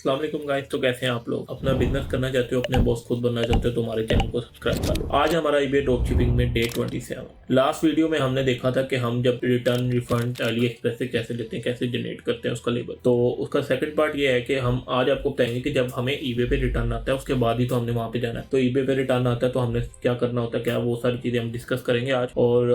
अस्सलाम वालेकुम गाइस। तो कैसे हैं आप लोग? अपना बिजनेस करना चाहते हो, अपने बॉस खुद बनना चाहते हो तो हमारे चैनल को सब्सक्राइब कर लो। आज हमारा eBay ड्रॉप शिपिंग में डे 27। लास्ट वीडियो में हमने देखा था कि हम जब रिटर्न रिफंड अली एक्सप्रेस से कैसे लेते हैं, कैसे जनरेट करते हैं उसका लेबल। तो उसका सेकंड पार्ट ये है कि हम आज आपको बताएंगे कि जब हमें eBay पे रिटर्न आता है उसके बाद ही तो हमने वहाँ पे जाना है। तो eBay पे रिटर्न आता है तो हमने क्या करना होता है, क्या वो सारी चीज़ें हम डिस्कस करेंगे आज। और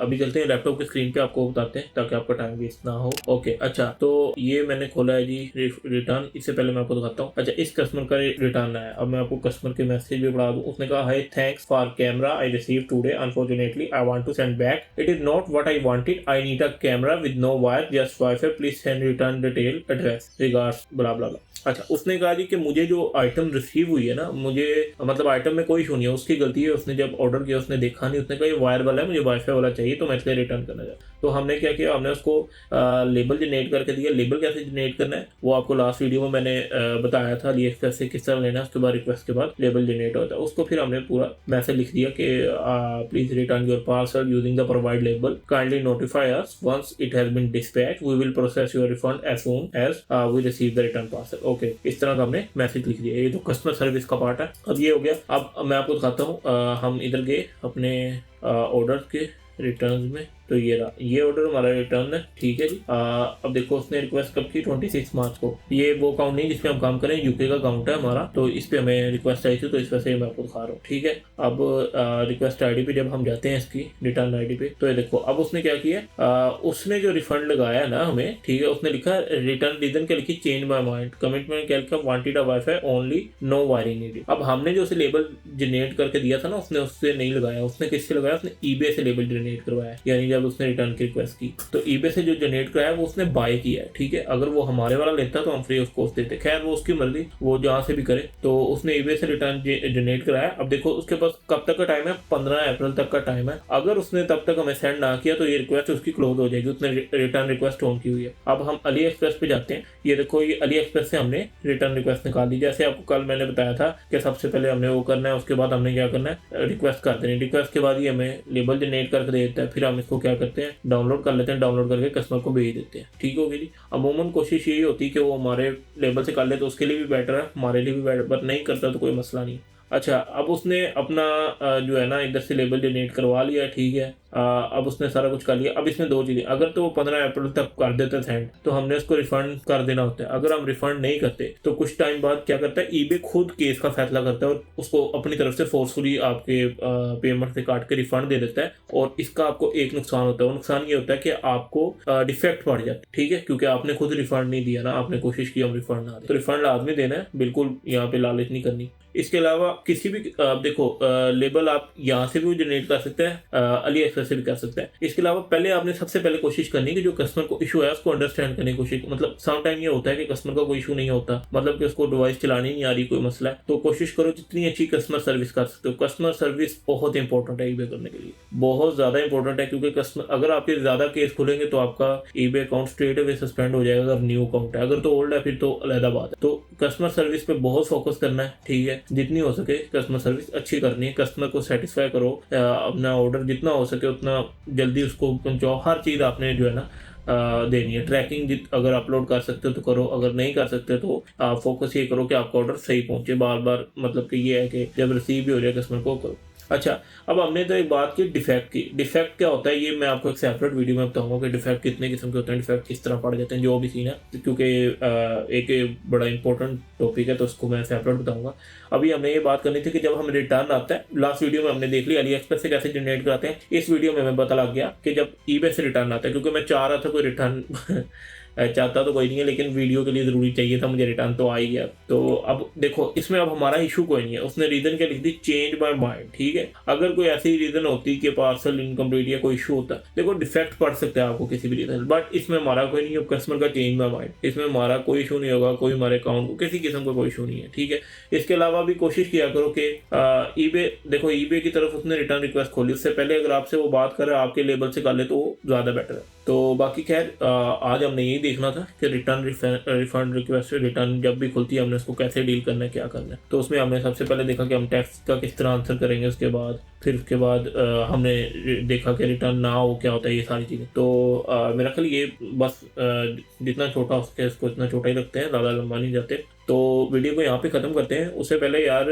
अभी चलते हैं लैपटॉप की स्क्रीन पे, आपको बताते हैं ताकि आपका टाइम वेस्ट ना हो। ओके, अच्छा, तो ये मैंने खोला है जी रिटर्न। इससे पहले मैं आपको दिखाता हूँ। अच्छा, इस कस्टमर का रिटर्न है। अब मैं आपको कस्टमर के मैसेज भी पढ़ा दूँ। उसने कहा है, thanks for camera I receive today, unfortunately I want to send back, it is not what I wanted, I need a camera with no wire, just WiFi, please send return detail address, regards, blah blah blah. अच्छा, उसने कहा जी कि मुझे जो item receive हुई है ना, मुझे मतलब आइटम में कोई इशू नहीं है, उसकी गलती है। उसने जब ऑर्डर किया उसने देखा नहीं, उसने कहा ये वायर वाला है, मुझे वाईफाई वाला चाहिए, तो मैं इसलिए रिटर्न करना चाहता। तो हमने क्या किया, हमने उसको लेबल जनरेट करके दिया। लेबल कैसे जनरेट करना है वो आपको लास्ट वीडियो में मैंने बताया था, अली एक्सप्रेस से किस तरह लेना है। उसके बाद रिक्वेस्ट के बाद लेबल जनरेट होता है। उसको फिर हमने पूरा मैसेज लिख दिया कि please return your parcel using the provide label, kindly notify us once it has been dispatch, we will process your refund as soon as we receive the return parcel. Okay, इस तरह का हमने message लिख दिया। ये तो customer service का part है। अब ये हो गया। अब मैं आपको दिखाता हूँ। हम इधर गए अपने ऑर्डर के रिटर्न में, तो ये रहा, ये ऑर्डर हमारा रिटर्न है। ठीक है जी। अब देखो उसने रिक्वेस्ट कब की, 26 मार्च को। ये वो अकाउंट नहीं जिसपे हम काम करें, यूके का अकाउंट है हमारा, तो इस पे हमें रिक्वेस्ट आई थी, तो इस वजह से मैं आपको दिखा रहा हूँ। ठीक है। अब रिक्वेस्ट आईडी पे जब हम जाते हैं, इसकी रिटर्न आईडी पे, तो ये देखो अब उसने क्या किया, उसने जो रिफंड लगाया है ना हमें, ठीक है, उसने लिखा रिटर्न रीजन क्या लिखी, चेंज माई माइंड, कमिटमेंट क्या लिखा, wanted a WiFi only, no wiring needed. अब हमने जो उसे लेबल जनरेट करके दिया था ना, उसने उससे नहीं लगाया। उसने किससे लगाया, उसने ईबे से लेबल जनरेट करवाया। यानी जब उसने रिटर्न की रिक्वेस्ट की तो ईबे से जो जनरेट कराया वो उसने बाय किया है। ठीक है। अगर वो हमारे वाला लेता तो हम फ्री ऑफ कॉस्ट देते। खैर वो उसकी मर्जी, वो जहाँ से भी करे। तो उसने ईबे से रिटर्न जनरेट कराया। अब देखो उसके पास कब तक का टाइम है, 15 अप्रैल तक का टाइम है। अगर उसने तब तक हमें सेंड ना किया तो ये रिक्वेस्ट उसकी क्लोज हो जाएगी। उसने रिटर्न रिक्वेस्ट ऑन की हुई है। अब हम अली एक्सप्रेस पे जाते हैं। ये देखो, ये अली एक्सप्रेस से हमने रिटर्न रिक्वेस्ट निकाल दी। जैसे आपको कल मैंने बताया था कि सबसे पहले हमने वो करना है, उसके बाद हमने क्या करना है, रिक्वेस्ट कर देनी। रिक्वेस्ट के बाद ही हमें लेबल जनरेट करके दे देता है। फिर हम इसको क्या करते हैं, डाउनलोड कर लेते हैं। डाउनलोड करके कस्टमर को भेज देते हैं। ठीक होगी जी। अमूमन कोशिश यही होती है कि वो हमारे लेबल से कर ले, तो उसके लिए भी बेटर है, हमारे लिए भी बेटर, बट नहीं करता तो कोई मसला नहीं। अच्छा, अब उसने अपना जो है ना इधर से लेबल जनरेट करवा लिया। ठीक है। अब उसने सारा कुछ कर लिया। अब इसमें दो चीज़ें, अगर तो वो 15 अप्रैल तक कर देते सेंड तो हमने उसको रिफंड कर देना होता है। अगर हम रिफंड नहीं करते तो कुछ टाइम बाद क्या करता है, ईबे खुद केस का फैसला करता है और उसको अपनी तरफ से फोर्सफुली आपके पेमेंट से काट के रिफंड दे देता है। और इसका आपको एक नुकसान होता है। वो नुकसान ये होता है कि आपको डिफेक्ट पड़ जाता है। ठीक है, क्योंकि आपने खुद रिफंड नहीं दिया ना, आपने कोशिश की हम रिफंड ना दे, तो रिफंड लाजमी देना है, बिल्कुल यहाँ पे लालच नहीं करनी। इसके अलावा किसी भी देखो लेबल आप यहाँ से भी जनरेट कर सकते हैं, अली एक्सप्रेस से भी कर सकते हैं। इसके अलावा पहले आपने सबसे पहले कोशिश करनी है कि जो कस्टमर को इशू है उसको अंडरस्टैंड करने की कोशिश। मतलब सम टाइम ये होता है कि कस्टमर का कोई इशू नहीं होता, मतलब कि उसको डिवाइस चलानी नहीं आ रही, कोई मसला है, तो कोशिश करो जितनी अच्छी कस्टमर सर्विस कर सकते हो। कस्टमर सर्विस बहुत इंपॉर्टेंट है ईबे करने के लिए, बहुत ज्यादा इंपॉर्टेंट है। क्योंकि कस्टमर अगर आपके ज्यादा केस खुलेंगे तो आपका eBay account straight away suspend हो जाएगा अगर न्यू अकाउंट है। अगर तो ओल्ड है फिर तो अलग बात है। तो कस्टमर सर्विस पे बहुत फोकस करना है। ठीक है, जितनी हो सके कस्टमर सर्विस अच्छी करनी है, कस्टमर को सेटिस्फाई करो, अपना ऑर्डर जितना हो सके उतना जल्दी उसको पहुंचाओ। हर चीज़ आपने जो है ना देनी है। ट्रैकिंग अगर अपलोड कर सकते हो तो करो, अगर नहीं कर सकते तो आप फोकस ये करो कि आपका ऑर्डर सही पहुंचे बार बार। मतलब कि ये है कि जब रिसीव भी हो जाए कस्टमर को करो। अच्छा, अब हमने तो एक बात की डिफेक्ट की। डिफेक्ट क्या होता है ये मैं आपको एक सेपरेट वीडियो में बताऊंगा कि डिफेक्ट कितने किस्म के होते हैं, डिफेक्ट किस तरह पड़ जाते हैं, जो भी सीन है, क्योंकि एक बड़ा इंपॉर्टेंट टॉपिक है, तो उसको मैं सेपरेट बताऊंगा। अभी हमने ये बात करनी थी कि जब हम रिटर्न आता है, लास्ट वीडियो में हमने देख लिया अली एक्सप्रेस से कैसे जनरेट कराते हैं। इस वीडियो में हमें पता लग गया कि जब ईबे से रिटर्न आता है, क्योंकि मैं चाह रहा था कोई रिटर्न चाहता तो कोई नहीं है, लेकिन वीडियो के लिए ज़रूरी चाहिए था मुझे, रिटर्न तो आ ही गया। तो अब देखो इसमें अब हमारा इशू कोई नहीं है। उसने रीज़न क्या लिख दी, चेंज माई माइंड। ठीक है, अगर कोई ऐसी रीज़न होती कि पार्सल इनकम्प्लीट या कोई इशू होता, देखो डिफेक्ट पड़ सकता है आपको किसी भी रीज़न, बट इसमें हमारा कोई नहीं है कस्टमर का चेंज माई माइंड। इसमें हमारा कोई इशू नहीं होगा, कोई हमारे अकाउंट को किसी किस्म का कोई इशू नहीं है। ठीक है। इसके अलावा भी कोशिश किया करो कि ईबे, देखो ईबे की तरफ उसने रिटर्न रिक्वेस्ट खोली, उससे पहले अगर आपसे वो बात करे आपके लेबल से कर ले तो ज़्यादा बेटर है। तो बाकी खैर आज हमने यही देखना था कि रिटर्न रिफंड रिक्वेस्ट रिटर्न जब भी खुलती है हमने उसको कैसे डील करना है, क्या करना है। तो उसमें हमने सबसे पहले देखा कि हम टैक्स का किस तरह आंसर करेंगे। उसके बाद फिर उसके बाद हमने देखा कि रिटर्न ना हो क्या होता है, ये सारी चीज़ें। तो मेरा ख्याल ये बस जितना छोटा हो सके इसको इतना छोटा ही रखते हैं, ज़्यादा लंबा नहीं जाते। तो वीडियो को यहाँ पे ख़त्म करते हैं। उससे पहले यार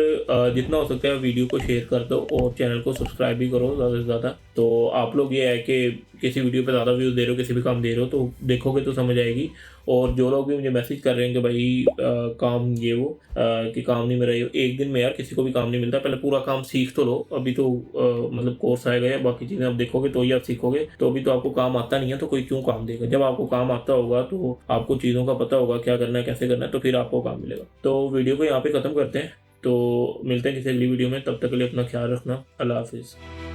जितना हो सकता है वीडियो को शेयर कर दो और चैनल को सब्सक्राइब भी करो ज़्यादा से ज़्यादा। तो आप लोग ये है कि किसी वीडियो पे ज़्यादा व्यूज़ दे रहे हो, किसी भी काम दे रहे हो तो देखोगे तो समझ आएगी। और जो लोग भी मुझे मैसेज कर रहे हैं कि भाई काम ये वो कि काम नहीं मिल रही हो, एक दिन में यार किसी को भी काम नहीं मिलता। पहले पूरा काम सीख तो लो। अभी तो मतलब कोर्स आएगा या बाकी चीज़ें आप देखोगे तो ही आप सीखोगे। तो अभी तो आपको काम आता नहीं है तो कोई क्यों काम देगा। जब आपको काम आता होगा तो आपको चीज़ों का पता होगा क्या करना है कैसे करना है, तो फिर आपको काम मिलेगा। तो वीडियो को यहाँ पे ख़त्म करते हैं। तो मिलते हैं किसी अगली वीडियो में, तब तक के लिए अपना ख्याल रखना। अल्लाह हाफिज़।